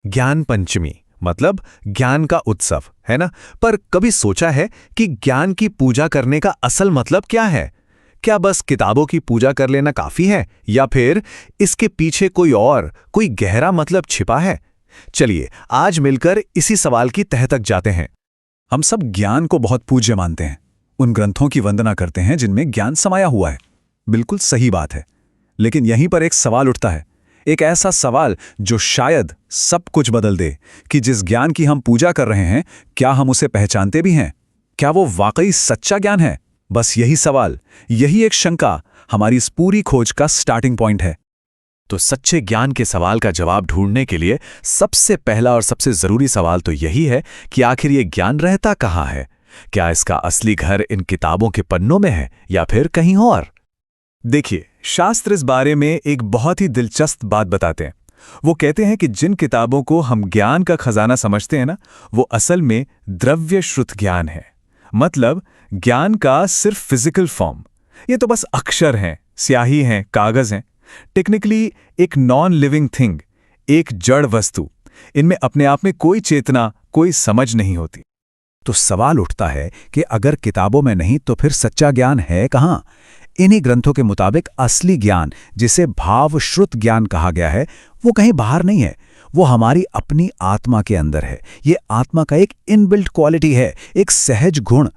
ज्ञान पंचमी मतलब ज्ञान का उत्सव, है ना? पर कभी सोचा है कि ज्ञान की पूजा करने का असल मतलब क्या है? क्या बस किताबों की पूजा कर लेना काफी है या फिर इसके पीछे कोई गहरा मतलब छिपा है? चलिए आज मिलकर इसी सवाल की तह तक जाते हैं। हम सब ज्ञान को बहुत पूज्य मानते हैं, उन ग्रंथों की वंदना करते हैं जिनमें ज्ञान समाया हुआ है। बिल्कुल सही बात है, लेकिन यहीं पर एक सवाल उठता है, एक ऐसा सवाल जो शायद सब कुछ बदल दे कि जिस ज्ञान की हम पूजा कर रहे हैं, क्या हम उसे पहचानते भी हैं? क्या वो वाकई सच्चा ज्ञान है? बस यही सवाल, यही एक शंका हमारी इस पूरी खोज का स्टार्टिंग पॉइंट है। तो सच्चे ज्ञान के सवाल का जवाब ढूंढने के लिए सबसे पहला और सबसे जरूरी सवाल तो यही है कि आखिर ये ज्ञान रहता कहाँ है? क्या इसका असली घर इन किताबों के पन्नों में है या फिर कहीं और? देखिए, शास्त्र इस बारे में एक बहुत ही दिलचस्प बात बताते हैं। वो कहते हैं कि जिन किताबों को हम ज्ञान का खजाना समझते हैं ना, वो असल में द्रव्य श्रुत ज्ञान है। मतलब ज्ञान का सिर्फ फिजिकल फॉर्म। ये तो बस अक्षर हैं, स्याही हैं, कागज हैं। टेक्निकली एक नॉन लिविंग थिंग, एक जड़ वस्तु। इनमें अपने आप में कोई चेतना, कोई समझ नहीं होती। तो सवाल उठता है कि अगर किताबों में नहीं तो फिर सच्चा ज्ञान है कहाँ? इन्हीं ग्रंथों के मुताबिक असली ज्ञान, जिसे भावश्रुत ज्ञान कहा गया है, वो कहीं बाहर नहीं है, वो हमारी अपनी आत्मा के अंदर है। ये आत्मा का एक इनबिल्ट क्वालिटी है, एक सहज गुण।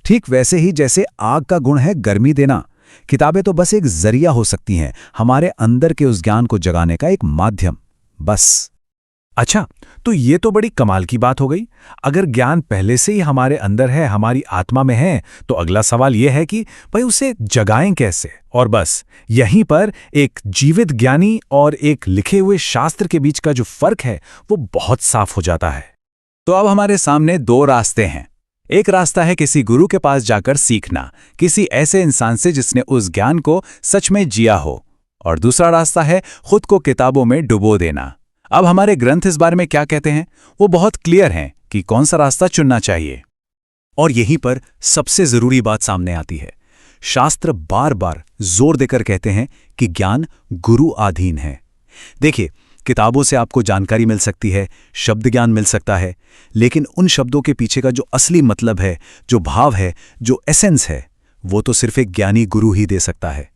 ठीक वैसे ही जैसे आग का गुण है गर्मी देना, किताबें तो बस एक जरिया हो सकती हैं, हमारे अंदर के उस ज्ञान को जगाने का एक माध्यम, बस। अच्छा, तो ये तो बड़ी कमाल की बात हो गई। अगर ज्ञान पहले से ही हमारे अंदर है, हमारी आत्मा में है, तो अगला सवाल यह है कि भाई उसे जगाएं कैसे? और बस यहीं पर एक जीवित ज्ञानी और एक लिखे हुए शास्त्र के बीच का जो फर्क है वो बहुत साफ हो जाता है। तो अब हमारे सामने दो रास्ते हैं। एक रास्ता है किसी गुरु के पास जाकर सीखना, किसी ऐसे इंसान से जिसने उस ज्ञान को सच में जिया हो, और दूसरा रास्ता है खुद को किताबों में डुबो देना। अब हमारे ग्रंथ इस बारे में क्या कहते हैं? वो बहुत क्लियर हैं कि कौन सा रास्ता चुनना चाहिए। और यहीं पर सबसे जरूरी बात सामने आती है। शास्त्र बार बार जोर देकर कहते हैं कि ज्ञान गुरु अधीन है। देखिए, किताबों से आपको जानकारी मिल सकती है, शब्द ज्ञान मिल सकता है, लेकिन उन शब्दों के पीछे का जो असली मतलब है, जो भाव है, जो एसेंस है, वो तो सिर्फ एक ज्ञानी गुरु ही दे सकता है।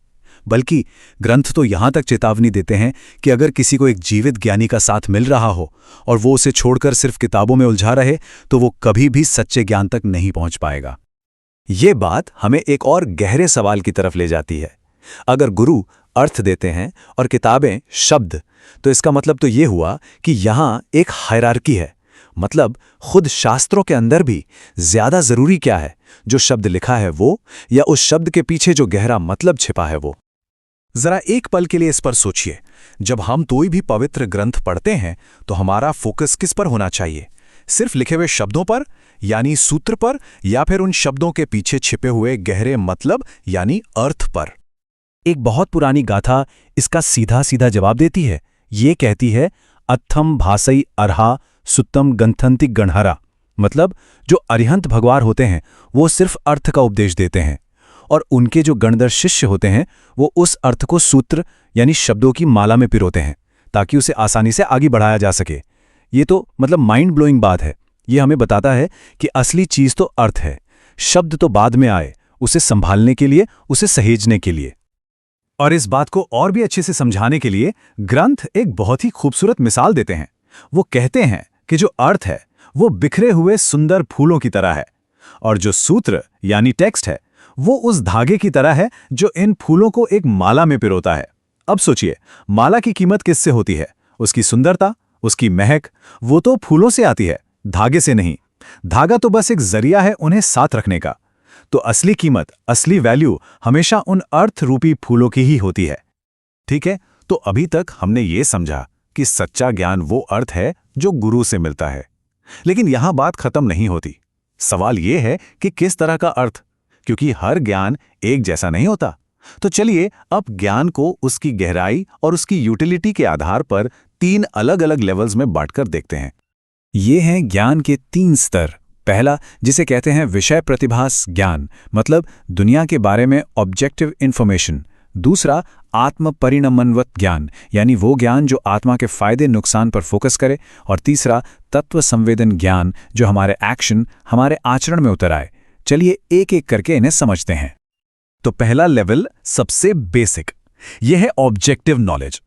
बल्कि ग्रंथ तो यहां तक चेतावनी देते हैं कि अगर किसी को एक जीवित ज्ञानी का साथ मिल रहा हो और वो उसे छोड़कर सिर्फ किताबों में उलझा रहे, तो वो कभी भी सच्चे ज्ञान तक नहीं पहुंच पाएगा। ये बात हमें एक और गहरे सवाल की तरफ ले जाती है। अगर गुरु अर्थ देते हैं और किताबें शब्द, तो इसका मतलब तो ये हुआ कि यहां एक हायरार्की है। मतलब खुद शास्त्रों के अंदर भी ज्यादा जरूरी क्या है, जो शब्द लिखा है वो, या उस शब्द के पीछे जो गहरा मतलब छिपा है वो? जरा एक पल के लिए इस पर सोचिए। जब हम कोई भी पवित्र ग्रंथ पढ़ते हैं तो हमारा फोकस किस पर होना चाहिए? सिर्फ लिखे हुए शब्दों पर, यानी सूत्र पर, या फिर उन शब्दों के पीछे छिपे हुए गहरे मतलब यानी अर्थ पर? एक बहुत पुरानी गाथा इसका सीधा सीधा जवाब देती है। ये कहती है, अत्थम भासई अर्हा सुत्तम गंथंति गणहरा। मतलब जो अरिहंत भगवान होते हैं वो सिर्फ अर्थ का उपदेश देते हैं, और उनके जो गणधर शिष्य होते हैं वो उस अर्थ को सूत्र यानी शब्दों की माला में पिरोते हैं ताकि उसे आसानी से आगे बढ़ाया जा सके। ये तो मतलब माइंड ब्लोइंग बात है। ये हमें बताता है कि असली चीज तो अर्थ है, शब्द तो बाद में आए, उसे संभालने के लिए, उसे सहेजने के लिए। और इस बात को और भी अच्छे से समझाने के लिए ग्रंथ एक बहुत ही खूबसूरत मिसाल देते हैं। वो कहते हैं कि जो अर्थ है वो बिखरे हुए सुंदर फूलों की तरह है, और जो सूत्र यानी टेक्स्ट है वो उस धागे की तरह है जो इन फूलों को एक माला में पिरोता है। अब सोचिए, माला की कीमत किससे होती है? उसकी सुंदरता, उसकी महक, वो तो फूलों से आती है, धागे से नहीं। धागा तो बस एक जरिया है उन्हें साथ रखने का। तो असली कीमत, असली वैल्यू हमेशा उन अर्थ रूपी फूलों की ही होती है। ठीक है, तो अभी तक हमने ये समझा कि सच्चा ज्ञान वो अर्थ है जो गुरु से मिलता है। लेकिन यहां बात खत्म नहीं होती। सवाल ये है कि किस तरह का अर्थ, क्योंकि हर ज्ञान एक जैसा नहीं होता। तो चलिए अब ज्ञान को उसकी गहराई और उसकी यूटिलिटी के आधार पर 3 अलग अलग लेवल्स में बांटकर देखते हैं। ये हैं ज्ञान के 3 स्तर। पहला, जिसे कहते हैं विषय प्रतिभास ज्ञान, मतलब दुनिया के बारे में ऑब्जेक्टिव इंफॉर्मेशन, दूसरा आत्म परिणमनवत ज्ञान, यानी वो ज्ञान जो आत्मा के फायदे नुकसान पर फोकस करे। और तीसरा तत्व संवेदन ज्ञान, जो हमारे एक्शन, हमारे आचरण में उतर आए। चलिए एक एक करके इन्हें समझते हैं। तो पहला लेवल सबसे बेसिक, यह है ऑब्जेक्टिव नॉलेज।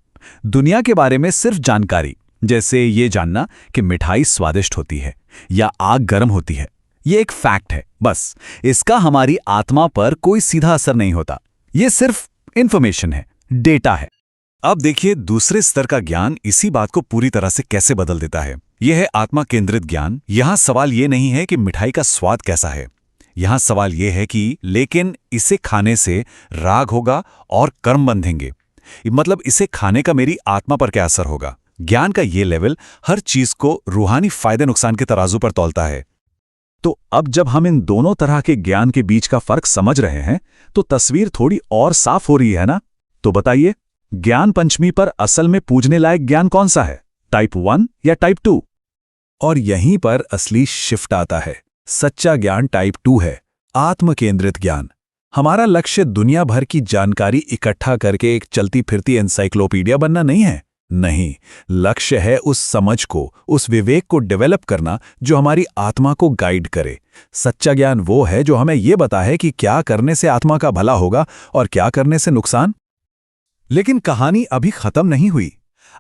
दुनिया के बारे में सिर्फ जानकारी, जैसे ये जानना कि मिठाई स्वादिष्ट होती है या आग गर्म होती है, ये एक फैक्ट है बस। इसका हमारी आत्मा पर कोई सीधा असर नहीं होता, ये सिर्फ इंफॉर्मेशन है, डेटा है। अब देखिए दूसरे स्तर का ज्ञान इसी बात को पूरी तरह से कैसे बदल देता है। यह है आत्मा केंद्रित ज्ञान। यहां सवाल ये नहीं है कि मिठाई का स्वाद कैसा है, यहां सवाल यह है कि लेकिन इसे खाने से राग होगा और कर्म बंधेंगे, मतलब इसे खाने का मेरी आत्मा पर क्या असर होगा। ज्ञान का ये लेवल हर चीज को रूहानी फायदे नुकसान के तराजू पर तौलता है। तो अब जब हम इन दोनों तरह के ज्ञान के बीच का फर्क समझ रहे हैं तो तस्वीर थोड़ी और साफ हो रही है ना। तो बताइए, ज्ञान पंचमी पर असल में पूजने लायक ज्ञान कौन सा है, टाइप 1 या टाइप 2? और यहीं पर असली शिफ्ट आता है। सच्चा ज्ञान टाइप 2 है, आत्म केंद्रित ज्ञान। हमारा लक्ष्य दुनिया भर की जानकारी इकट्ठा करके एक चलती फिरती एनसाइक्लोपीडिया बनना नहीं है। नहीं, लक्ष्य है उस समझ को, उस विवेक को डेवलप करना जो हमारी आत्मा को गाइड करे। सच्चा ज्ञान वो है जो हमें ये बताए कि क्या करने से आत्मा का भला होगा और क्या करने से नुकसान। लेकिन कहानी अभी खत्म नहीं हुई।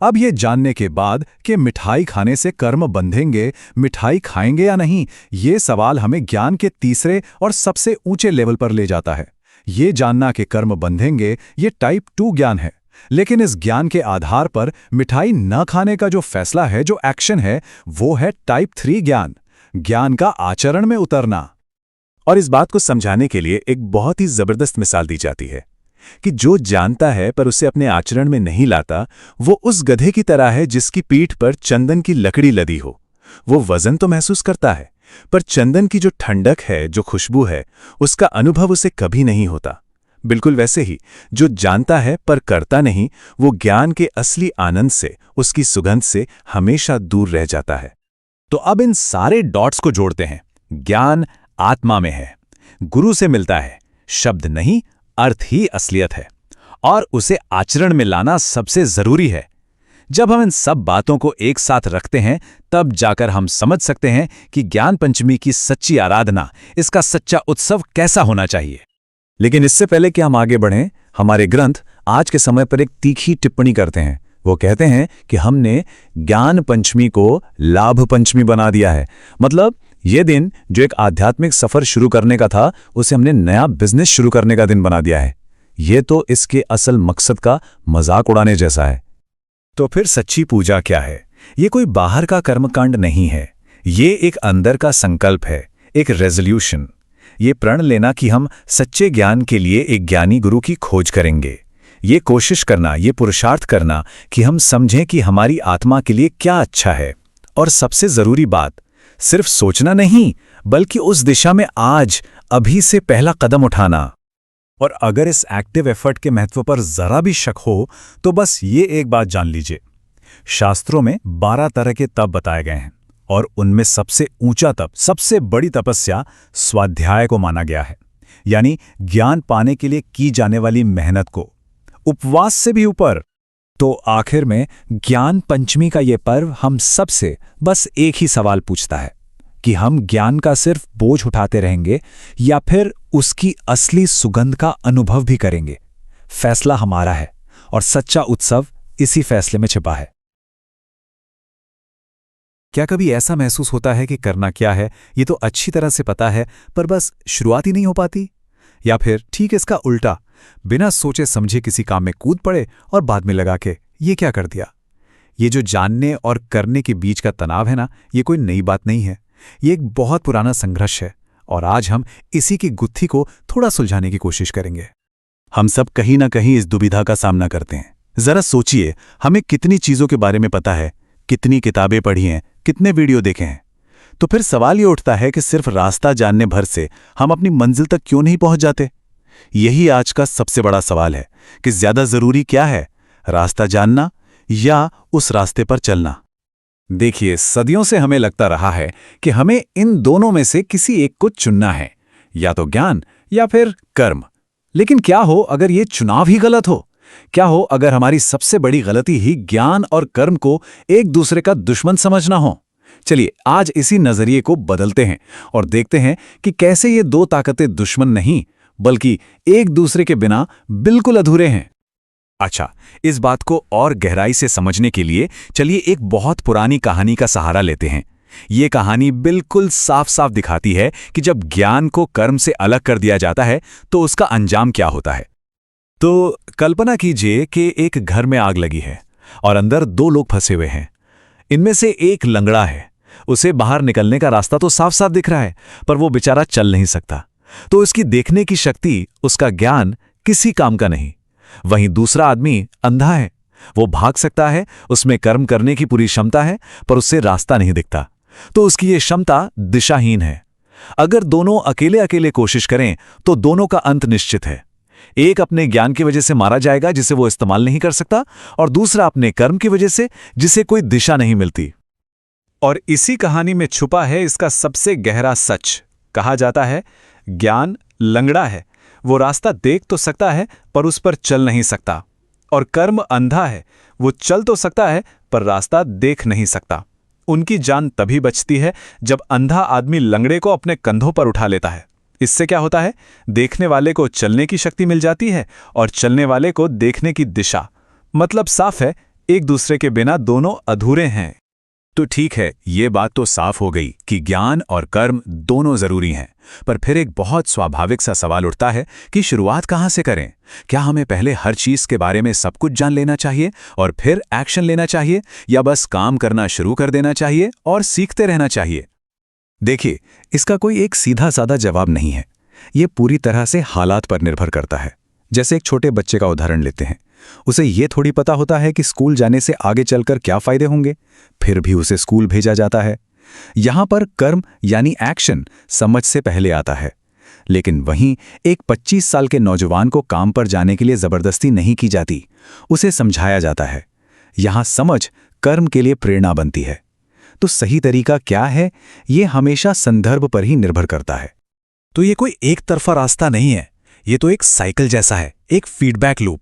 अब ये जानने के बाद कि मिठाई खाने से कर्म बंधेंगे, मिठाई खाएंगे या नहीं, ये सवाल हमें ज्ञान के तीसरे और सबसे ऊंचे लेवल पर ले जाता है। ये जानना कि कर्म बंधेंगे, ये टाइप 2 ज्ञान है। लेकिन इस ज्ञान के आधार पर मिठाई न खाने का जो फैसला है, जो एक्शन है, वो है टाइप 3 ज्ञान, ज्ञान का आचरण में उतरना। और इस बात को समझाने के लिए एक बहुत ही जबरदस्त मिसाल दी जाती है कि जो जानता है पर उसे अपने आचरण में नहीं लाता, वो उस गधे की तरह है जिसकी पीठ पर चंदन की लकड़ी लदी हो। वो वजन तो महसूस करता है, पर चंदन की जो ठंडक है, जो खुशबू है, उसका अनुभव उसे कभी नहीं होता। बिल्कुल वैसे ही जो जानता है पर करता नहीं, वो ज्ञान के असली आनंद से, उसकी सुगंध से हमेशा दूर रह जाता है। तो अब इन सारे डॉट्स को जोड़ते हैं। ज्ञान आत्मा में है, गुरु से मिलता है, शब्द नहीं, अर्थ ही असलियत है, और उसे आचरण में लाना सबसे जरूरी है। जब हम इन सब बातों को एक साथ रखते हैं, तब जाकर हम समझ सकते हैं कि ज्ञान पंचमी की सच्ची आराधना, इसका सच्चा उत्सव कैसा होना चाहिए। लेकिन इससे पहले कि हम आगे बढ़ें, हमारे ग्रंथ आज के समय पर एक तीखी टिप्पणी करते हैं। वो कहते हैं कि हमने ज्ञान पंचमी को लाभ पंचमी बना दिया है। मतलब ये दिन जो एक आध्यात्मिक सफर शुरू करने का था, उसे हमने नया बिजनेस शुरू करने का दिन बना दिया है। ये तो इसके असल मकसद का मजाक उड़ाने जैसा है। तो फिर सच्ची पूजा क्या है? ये कोई बाहर का कर्मकांड नहीं है, ये एक अंदर का संकल्प है, एक रेजोल्यूशन। ये प्रण लेना कि हम सच्चे ज्ञान के लिए एक ज्ञानी गुरु की खोज करेंगे। ये कोशिश करना, ये पुरुषार्थ करना कि हम समझें कि हमारी आत्मा के लिए क्या अच्छा है। और सबसे जरूरी बात, सिर्फ सोचना नहीं, बल्कि उस दिशा में आज, अभी से पहला कदम उठाना। और अगर इस एक्टिव एफर्ट के महत्व पर जरा भी शक हो, तो बस ये एक बात जान लीजिए, शास्त्रों में 12 तरह के तप बताए गए हैं, और उनमें सबसे ऊंचा तप, सबसे बड़ी तपस्या स्वाध्याय को माना गया है, यानी ज्ञान पाने के लिए की जाने वाली मेहनत को, उपवास से भी ऊपर। तो आखिर में ज्ञान पंचमी का ये पर्व हम सबसे बस एक ही सवाल पूछता है कि हम ज्ञान का सिर्फ बोझ उठाते रहेंगे या फिर उसकी असली सुगंध का अनुभव भी करेंगे। फैसला हमारा है, और सच्चा उत्सव इसी फैसले में छिपा है। क्या कभी ऐसा महसूस होता है कि करना क्या है ये तो अच्छी तरह से पता है, पर बस शुरुआत ही नहीं हो पाती? या फिर ठीक इसका उल्टा, बिना सोचे समझे किसी काम में कूद पड़े और बाद में लगा के ये क्या कर दिया? ये जो जानने और करने के बीच का तनाव है ना, ये कोई नई बात नहीं है, ये एक बहुत पुराना संघर्ष है। और आज हम इसी की गुत्थी को थोड़ा सुलझाने की कोशिश करेंगे। हम सब कहीं ना कहीं इस दुविधा का सामना करते हैं। जरा सोचिए, हमें कितनी चीजों के बारे में पता है, कितनी किताबें पढ़ी हैं, कितने वीडियो देखे हैं। तो फिर सवाल ये उठता है कि सिर्फ रास्ता जानने भर से हम अपनी मंजिल तक क्यों नहीं पहुंच जाते? यही आज का सबसे बड़ा सवाल है कि ज्यादा जरूरी क्या है, रास्ता जानना या उस रास्ते पर चलना? देखिए, सदियों से हमें लगता रहा है कि हमें इन दोनों में से किसी एक को चुनना है, या तो ज्ञान या फिर कर्म। लेकिन क्या हो अगर ये चुनाव ही गलत हो? क्या हो अगर हमारी सबसे बड़ी गलती ही ज्ञान और कर्म को एक दूसरे का दुश्मन समझना हो? चलिए आज इसी नजरिए को बदलते हैं और देखते हैं कि कैसे ये दो ताकतें दुश्मन नहीं बल्कि एक दूसरे के बिना बिल्कुल अधूरे हैं। अच्छा, इस बात को और गहराई से समझने के लिए चलिए एक बहुत पुरानी कहानी का सहारा लेते हैं। ये कहानी बिल्कुल साफ साफ दिखाती है कि जब ज्ञान को कर्म से अलग कर दिया जाता है तो उसका अंजाम क्या होता है। तो कल्पना कीजिए कि एक घर में आग लगी है और अंदर दो लोग फंसे हुए हैं। इनमें से एक लंगड़ा है, उसे बाहर निकलने का रास्ता तो साफ साफ दिख रहा है, पर वो बेचारा चल नहीं सकता। तो उसकी देखने की शक्ति, उसका ज्ञान किसी काम का नहीं। वहीं दूसरा आदमी अंधा है, वो भाग सकता है, उसमें कर्म करने की पूरी क्षमता है, पर उससे रास्ता नहीं दिखता। तो उसकी ये क्षमता दिशाहीन है। अगर दोनों अकेले अकेले कोशिश करें तो दोनों का अंत निश्चित है। एक अपने ज्ञान की वजह से मारा जाएगा जिसे वो इस्तेमाल नहीं कर सकता, और दूसरा अपने कर्म की वजह से जिसे कोई दिशा नहीं मिलती। और इसी कहानी में छुपा है इसका सबसे गहरा सच। कहा जाता है ज्ञान लंगड़ा है, वो रास्ता देख तो सकता है पर उस पर चल नहीं सकता, और कर्म अंधा है, वो चल तो सकता है पर रास्ता देख नहीं सकता। उनकी जान तभी बचती है जब अंधा आदमी लंगड़े को अपने कंधों पर उठा लेता है। इससे क्या होता है? देखने वाले को चलने की शक्ति मिल जाती है और चलने वाले को देखने की दिशा। मतलब साफ है, एक दूसरे के बिना दोनों अधूरे हैं। तो ठीक है, ये बात तो साफ हो गई कि ज्ञान और कर्म दोनों जरूरी हैं। पर फिर एक बहुत स्वाभाविक सा सवाल उठता है कि शुरुआत कहाँ से करें? क्या हमें पहले हर चीज के बारे में सब कुछ जान लेना चाहिए और फिर एक्शन लेना चाहिए, या बस काम करना शुरू कर देना चाहिए और सीखते रहना चाहिए? देखिए, इसका कोई एक सीधा साधा जवाब नहीं है। ये पूरी तरह से हालात पर निर्भर करता है। जैसे एक छोटे बच्चे का उदाहरण लेते हैं। उसे ये थोड़ी पता होता है कि स्कूल जाने से आगे चलकर क्या फायदे होंगे, फिर भी उसे स्कूल भेजा जाता है। यहां पर कर्म यानी एक्शन समझ से पहले आता है। लेकिन वहीं एक 25 साल के नौजवान को काम पर जाने के लिए जबरदस्ती नहीं की जाती, उसे समझाया जाता है। यहां समझ कर्म के लिए प्रेरणा बनती है। तो सही तरीका क्या है, ये हमेशा संदर्भ पर ही निर्भर करता है। तो ये कोई एक तरफा रास्ता नहीं है, ये तो एक साइकिल जैसा है, एक फीडबैक लूप।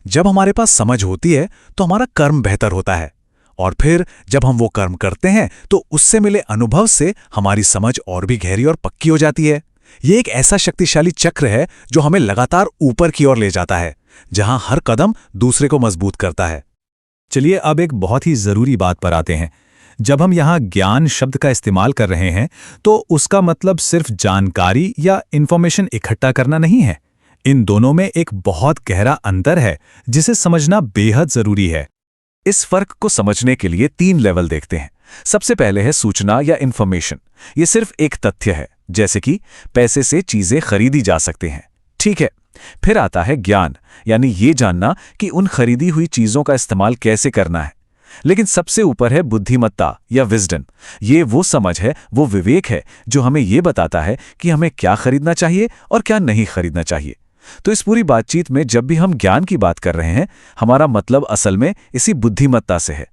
जब हमारे पास समझ होती है तो हमारा कर्म बेहतर होता है, और फिर जब हम वो कर्म करते हैं तो उससे मिले अनुभव से हमारी समझ और भी गहरी और पक्की हो जाती है। ये एक ऐसा शक्तिशाली चक्र है जो हमें लगातार ऊपर की ओर ले जाता है, जहां हर कदम दूसरे को मजबूत करता है। चलिए अब एक बहुत ही जरूरी बात पर आते हैं। जब हम यहाँ ज्ञान शब्द का इस्तेमाल कर रहे हैं तो उसका मतलब सिर्फ जानकारी या इंफॉर्मेशन इकट्ठा करना नहीं है। इन दोनों में एक बहुत गहरा अंतर है जिसे समझना बेहद जरूरी है। इस फर्क को समझने के लिए 3 लेवल देखते हैं। सबसे पहले है सूचना या इंफॉर्मेशन। ये सिर्फ एक तथ्य है, जैसे कि पैसे से चीजें खरीदी जा सकते हैं, ठीक है। फिर आता है ज्ञान, यानी ये जानना कि उन खरीदी हुई चीजों का इस्तेमाल कैसे करना है। लेकिन सबसे ऊपर है बुद्धिमत्ता या विजडम। ये वो समझ है, वो विवेक है जो हमें ये बताता है कि हमें क्या खरीदना चाहिए और क्या नहीं खरीदना चाहिए। तो इस पूरी बातचीत में जब भी हम ज्ञान की बात कर रहे हैं, हमारा मतलब असल में इसी बुद्धिमत्ता से है।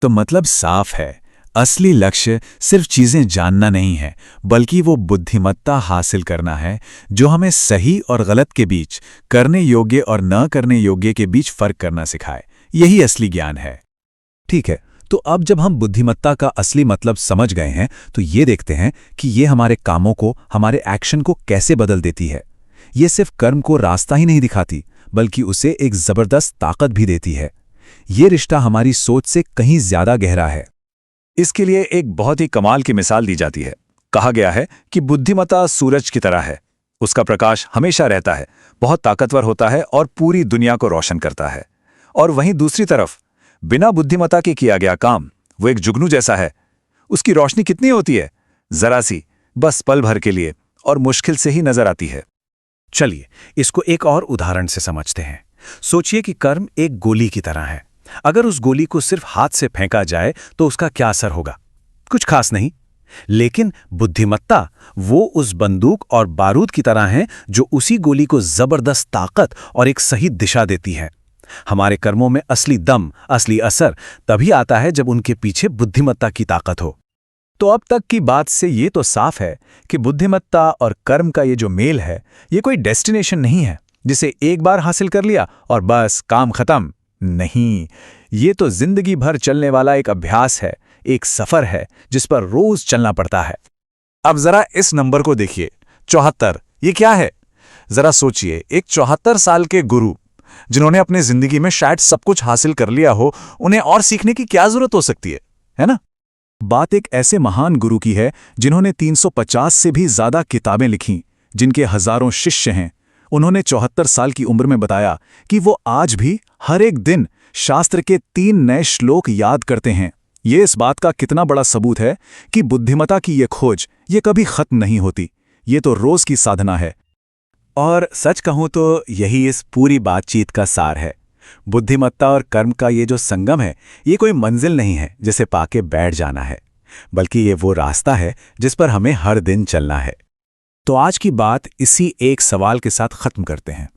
तो मतलब साफ है, असली लक्ष्य सिर्फ चीजें जानना नहीं है, बल्कि वो बुद्धिमत्ता हासिल करना है जो हमें सही और गलत के बीच, करने योग्य और न करने योग्य के बीच फर्क करना सिखाए। यही असली ज्ञान है। ठीक है, तो अब जब हम बुद्धिमत्ता का असली मतलब समझ गए हैं तो ये देखते हैं कि ये हमारे कामों को, हमारे एक्शन को कैसे बदल देती है। ये सिर्फ कर्म को रास्ता ही नहीं दिखाती, बल्कि उसे एक जबरदस्त ताकत भी देती है। ये रिश्ता हमारी सोच से कहीं ज्यादा गहरा है। इसके लिए एक बहुत ही कमाल की मिसाल दी जाती है। कहा गया है कि बुद्धिमत्ता सूरज की तरह है। उसका प्रकाश हमेशा रहता है, बहुत ताकतवर होता है और पूरी दुनिया को रोशन करता है। और वहीं दूसरी तरफ बिना बुद्धिमत्ता के किया गया काम वो एक जुगनू जैसा है। उसकी रोशनी कितनी होती है? जरा सी, बस पल भर के लिए, और मुश्किल से ही नजर आती है। चलिए इसको एक और उदाहरण से समझते हैं। सोचिए कि कर्म एक गोली की तरह है। अगर उस गोली को सिर्फ हाथ से फेंका जाए तो उसका क्या असर होगा? कुछ खास नहीं। लेकिन बुद्धिमत्ता वो उस बंदूक और बारूद की तरह है जो उसी गोली को जबरदस्त ताकत और एक सही दिशा देती है। हमारे कर्मों में असली दम, असली असर तभी आता है जब उनके पीछे बुद्धिमत्ता की ताकत हो। तो अब तक की बात से ये तो साफ है कि बुद्धिमत्ता और कर्म का ये जो मेल है, ये कोई डेस्टिनेशन नहीं है, जिसे एक बार हासिल कर लिया और बस काम खत्म। नहीं, ये तो जिंदगी भर चलने वाला एक अभ्यास है, एक सफर है जिस पर रोज चलना पड़ता है। अब जरा इस नंबर को देखिए, 74। ये क्या है? जरा सोचिए, एक 74 साल के गुरु जिन्होंने अपने जिंदगी में शायद सब कुछ हासिल कर लिया हो, उन्हें और सीखने की क्या जरूरत हो सकती है ना? बात एक ऐसे महान गुरु की है जिन्होंने 350 से भी ज्यादा किताबें लिखीं, जिनके हजारों शिष्य हैं। उन्होंने 74 साल की उम्र में बताया कि वो आज भी हर एक दिन शास्त्र के 3 नए श्लोक याद करते हैं। ये इस बात का कितना बड़ा सबूत है कि बुद्धिमत्ता की ये खोज ये कभी खत्म नहीं होती, ये तो रोज की साधना है। और सच कहूं तो यही इस पूरी बातचीत का सार है। बुद्धिमत्ता और कर्म का ये जो संगम है, ये कोई मंजिल नहीं है जिसे पाके बैठ जाना है, बल्कि ये वो रास्ता है जिस पर हमें हर दिन चलना है। तो आज की बात इसी एक सवाल के साथ खत्म करते हैं।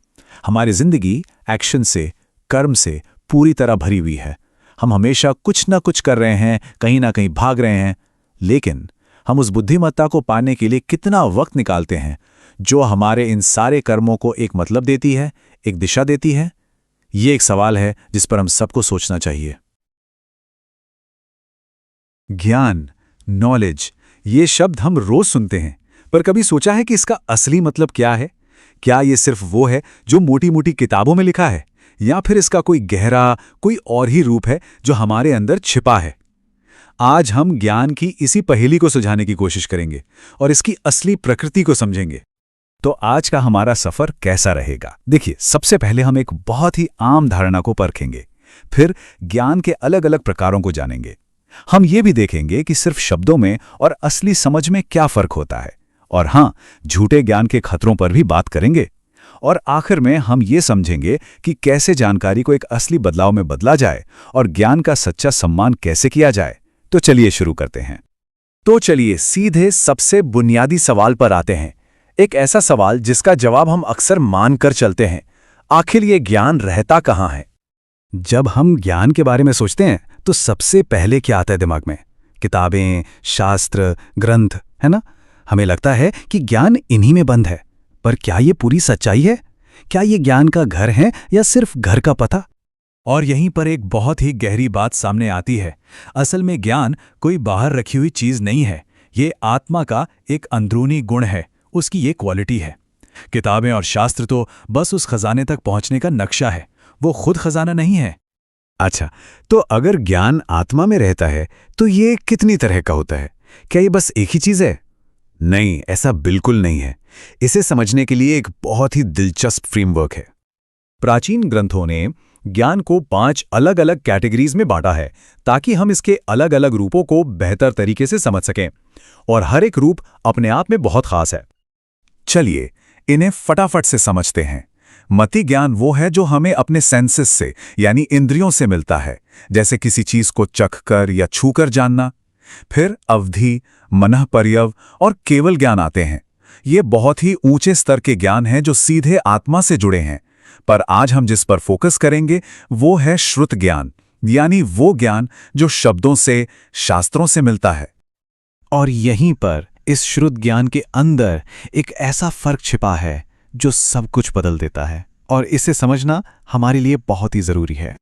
हमारी जिंदगी एक्शन से, कर्म से पूरी तरह भरी हुई है। हम हमेशा कुछ ना कुछ कर रहे हैं, कहीं ना कहीं भाग रहे हैं, लेकिन हम उस बुद्धिमत्ता को पाने के लिए कितना वक्त निकालते हैं जो हमारे इन सारे कर्मों को एक मतलब देती है, एक दिशा देती है? ये एक सवाल है जिस पर हम सबको सोचना चाहिए। ज्ञान, नॉलेज, ये शब्द हम रोज सुनते हैं, पर कभी सोचा है कि इसका असली मतलब क्या है? क्या ये सिर्फ वो है जो मोटी मोटी किताबों में लिखा है, या फिर इसका कोई गहरा, कोई और ही रूप है जो हमारे अंदर छिपा है? आज हम ज्ञान की इसी पहेली को सुलझाने की कोशिश करेंगे और इसकी असली प्रकृति को समझेंगे। तो आज का हमारा सफर कैसा रहेगा? देखिए, सबसे पहले हम एक बहुत ही आम धारणा को परखेंगे, फिर ज्ञान के अलग अलग प्रकारों को जानेंगे। हम ये भी देखेंगे कि सिर्फ शब्दों में और असली समझ में क्या फर्क होता है, और हाँ, झूठे ज्ञान के खतरों पर भी बात करेंगे। और आखिर में हम ये समझेंगे कि कैसे जानकारी को एक असली बदलाव में बदला जाए और ज्ञान का सच्चा सम्मान कैसे किया जाए। तो चलिए शुरू करते हैं। तो चलिए सीधे सबसे बुनियादी सवाल पर आते हैं। एक ऐसा सवाल जिसका जवाब हम अक्सर मानकर चलते हैं। आखिर ये ज्ञान रहता कहाँ है? जब हम ज्ञान के बारे में सोचते हैं तो सबसे पहले क्या आता है दिमाग में? किताबें, शास्त्र, ग्रंथ, है ना? हमें लगता है कि ज्ञान इन्हीं में बंद है, पर क्या ये पूरी सच्चाई है? क्या ये ज्ञान का घर है या सिर्फ घर का पता? और यहीं पर एक बहुत ही गहरी बात सामने आती है। असल में ज्ञान कोई बाहर रखी हुई चीज नहीं है, ये आत्मा का एक अंदरूनी गुण है, उसकी ये क्वालिटी है। किताबें और शास्त्र तो बस उस खजाने तक पहुंचने का नक्शा है, वो खुद खजाना नहीं है। अच्छा, तो अगर ज्ञान आत्मा में रहता है तो ये कितनी तरह का होता है? क्या ये बस एक ही चीज है? नहीं, ऐसा बिल्कुल नहीं है। इसे समझने के लिए एक बहुत ही दिलचस्प फ्रेमवर्क है। प्राचीन ग्रंथों ने ज्ञान को 5 अलग अलग कैटेगरीज में बांटा है ताकि हम इसके अलग अलग रूपों को बेहतर तरीके से समझ सकें, और हर एक रूप अपने आप में बहुत खास है। चलिए इन्हें फटाफट से समझते हैं। मति ज्ञान वो है जो हमें अपने सेंसेस से, यानी इंद्रियों से मिलता है, जैसे किसी चीज को चखकर या छूकर जानना। फिर अवधि, मनःपर्यव और केवल ज्ञान आते हैं। ये बहुत ही ऊंचे स्तर के ज्ञान हैं जो सीधे आत्मा से जुड़े हैं। पर आज हम जिस पर फोकस करेंगे वो है श्रुत ज्ञान, यानी वो ज्ञान जो शब्दों से, शास्त्रों से मिलता है। और यहीं पर इस श्रुत ज्ञान के अंदर एक ऐसा फर्क छिपा है जो सब कुछ बदल देता है, और इसे समझना हमारे लिए बहुत ही जरूरी है।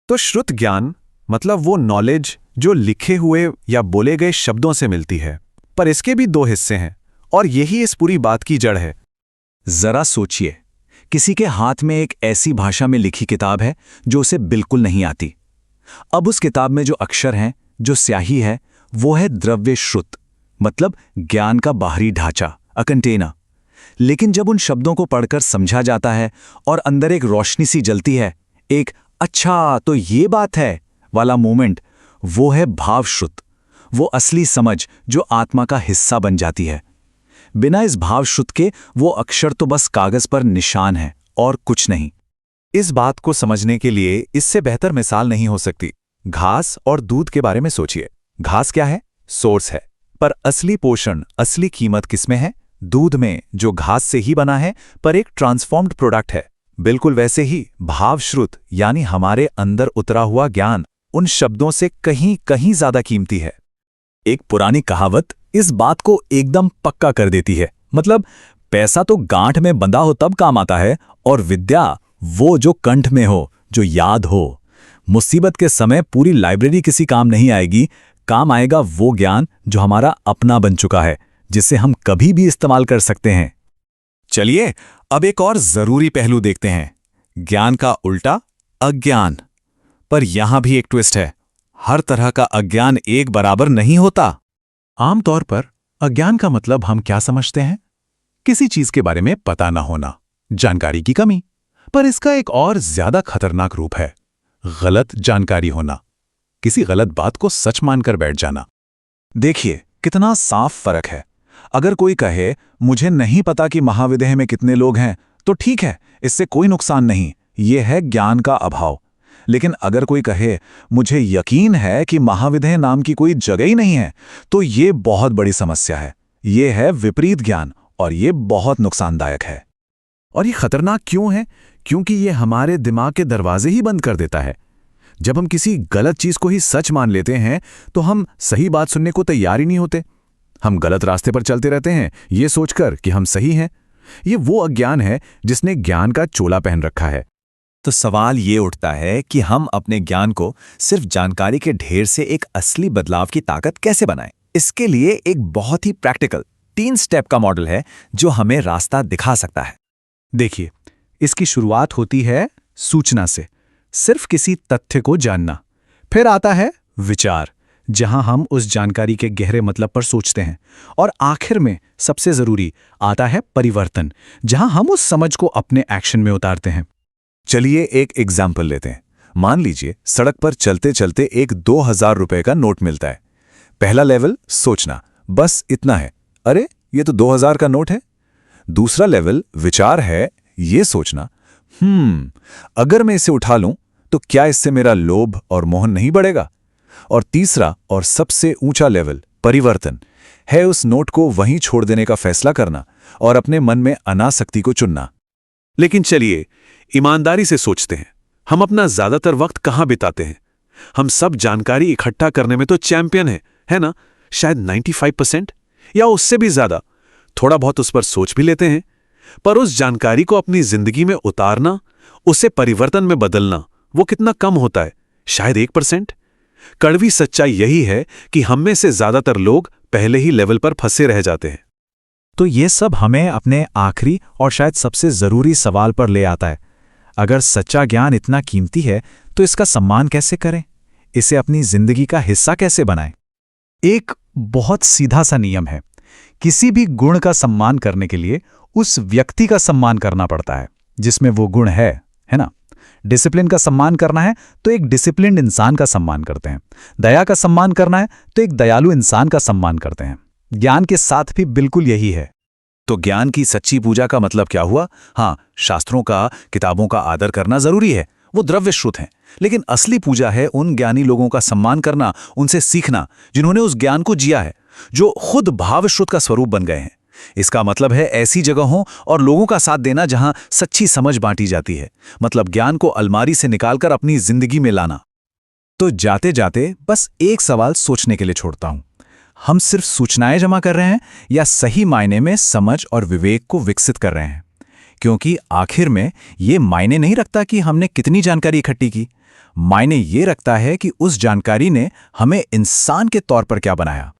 तो श्रुत ज्ञान मतलब वो नॉलेज जो लिखे हुए या बोले गए शब्दों से मिलती है, पर इसके भी 2 हिस्से हैं, और यही इस पूरी बात की जड़ है। जरा सोचिए, किसी के हाथ में एक ऐसी भाषा में लिखी किताब है जो उसे बिल्कुल नहीं आती। अब उस किताब में जो अक्षर हैं, जो स्याही है, वो है द्रव्य श्रुत, मतलब ज्ञान का बाहरी ढांचा, अ कंटेनर। लेकिन जब उन शब्दों को पढ़कर समझा जाता है और अंदर एक रोशनी सी जलती है, एक अच्छा तो ये बात है वाला मोमेंट, वो है भावश्रुत, वो असली समझ जो आत्मा का हिस्सा बन जाती है। बिना इस भावश्रुत के वो अक्षर तो बस कागज पर निशान है और कुछ नहीं। इस बात को समझने के लिए इससे बेहतर मिसाल नहीं हो सकती। घास और दूध के बारे में सोचिए। घास क्या है? सोर्स है, पर असली पोषण, असली कीमत किसमें है? दूध में, जो घास से ही बना है पर एक ट्रांसफॉर्म्ड प्रोडक्ट है। बिल्कुल वैसे ही भावश्रुत यानी हमारे अंदर उतरा हुआ ज्ञान उन शब्दों से कहीं कहीं ज्यादा कीमती है। एक पुरानी कहावत इस बात को एकदम पक्का कर देती है। मतलब पैसा तो गांठ में बंधा हो तब काम आता है, और विद्या वो जो कंठ में हो, जो याद हो। मुसीबत के समय पूरी लाइब्रेरी किसी काम नहीं आएगी, काम आएगा वो ज्ञान जो हमारा अपना बन चुका है, जिसे हम कभी भी इस्तेमाल कर सकते हैं। चलिए अब एक और जरूरी पहलू देखते हैं, ज्ञान का उल्टा अज्ञान। पर यहां भी एक ट्विस्ट है, हर तरह का अज्ञान एक बराबर नहीं होता। आमतौर पर अज्ञान का मतलब हम क्या समझते हैं? किसी चीज के बारे में पता न होना, जानकारी की कमी। पर इसका एक और ज्यादा खतरनाक रूप है, गलत जानकारी होना, किसी गलत बात को सच मानकर बैठ जाना। देखिए कितना साफ फर्क है। अगर कोई कहे मुझे नहीं पता कि महाविदेह में कितने लोग हैं, तो ठीक है, इससे कोई नुकसान नहीं, यह है ज्ञान का अभाव। लेकिन अगर कोई कहे मुझे यकीन है कि महाविदेह नाम की कोई जगह ही नहीं है, तो ये बहुत बड़ी समस्या है। ये है विपरीत ज्ञान और ये बहुत नुकसानदायक है। और ये खतरनाक क्यों है? क्योंकि ये हमारे दिमाग के दरवाजे ही बंद कर देता है। जब हम किसी गलत चीज को ही सच मान लेते हैं तो हम सही बात सुनने को तैयार ही नहीं होते। हम गलत रास्ते पर चलते रहते हैं ये सोचकर कि हम सही हैं। ये वो अज्ञान है जिसने ज्ञान का चोला पहन रखा है। तो सवाल ये उठता है कि हम अपने ज्ञान को सिर्फ जानकारी के ढेर से एक असली बदलाव की ताकत कैसे बनाएं? इसके लिए एक बहुत ही प्रैक्टिकल 3 स्टेप का मॉडल है जो हमें रास्ता दिखा सकता है। देखिए, इसकी शुरुआत होती है सूचना से, सिर्फ किसी तथ्य को जानना। फिर आता है विचार, जहां हम उस जानकारी के गहरे मतलब पर सोचते हैं। और आखिर में सबसे जरूरी आता है परिवर्तन, जहां हम उस समझ को अपने एक्शन में उतारते हैं। चलिए एक एग्जाम्पल लेते हैं। मान लीजिए सड़क पर चलते चलते एक 2000 रुपए का नोट मिलता है। पहला लेवल सोचना, बस इतना है, अरे ये तो 2000 का नोट है। दूसरा लेवल विचार है, ये सोचना, अगर मैं इसे उठा लूं तो क्या इससे मेरा लोभ और मोह नहीं बढ़ेगा? और तीसरा और सबसे ऊंचा लेवल परिवर्तन है, उस नोट को वहीं छोड़ देने का फैसला करना और अपने मन में अनासक्ति को चुनना। लेकिन चलिए ईमानदारी से सोचते हैं, हम अपना ज्यादातर वक्त कहां बिताते हैं? हम सब जानकारी इकट्ठा करने में तो चैंपियन है ना? शायद 95% या उससे भी ज्यादा। थोड़ा बहुत उस पर सोच भी लेते हैं, पर उस जानकारी को अपनी जिंदगी में उतारना, उसे परिवर्तन में बदलना, वो कितना कम होता है? शायद 1%। कड़वी सच्चाई यही है कि हम में से ज्यादातर लोग पहले ही लेवल पर फंसे रह जाते हैं। तो ये सब हमें अपने आखिरी और शायद सबसे जरूरी सवाल पर ले आता है। अगर सच्चा ज्ञान इतना कीमती है तो इसका सम्मान कैसे करें? इसे अपनी जिंदगी का हिस्सा कैसे बनाएं? एक बहुत सीधा सा नियम है, किसी भी गुण का सम्मान करने के लिए उस व्यक्ति का सम्मान करना पड़ता है जिसमें वो गुण है ना? डिसिप्लिन का सम्मान करना है तो एक डिसिप्लिन्ड इंसान का सम्मान करते हैं। दया का सम्मान करना है तो एक दयालु इंसान का सम्मान करते हैं। ज्ञान के साथ भी बिल्कुल यही है। तो ज्ञान की सच्ची पूजा का मतलब क्या हुआ? हाँ, शास्त्रों का, किताबों का आदर करना जरूरी है, वो द्रव्य श्रुत हैं। लेकिन असली पूजा है उन ज्ञानी लोगों का सम्मान करना, उनसे सीखना जिन्होंने उस ज्ञान को जिया है, जो खुद भावश्रुत का स्वरूप बन गए हैं। इसका मतलब है ऐसी जगहों और लोगों का साथ देना जहां सच्ची समझ बांटी जाती है, मतलब ज्ञान को अलमारी से निकालकर अपनी जिंदगी में लाना। तो जाते जाते बस एक सवाल सोचने के लिए छोड़ता हूं, हम सिर्फ सूचनाएं जमा कर रहे हैं या सही मायने में समझ और विवेक को विकसित कर रहे हैं? क्योंकि आखिर में ये मायने नहीं रखता कि हमने कितनी जानकारी इकट्ठी की, मायने ये रखता है कि उस जानकारी ने हमें इंसान के तौर पर क्या बनाया।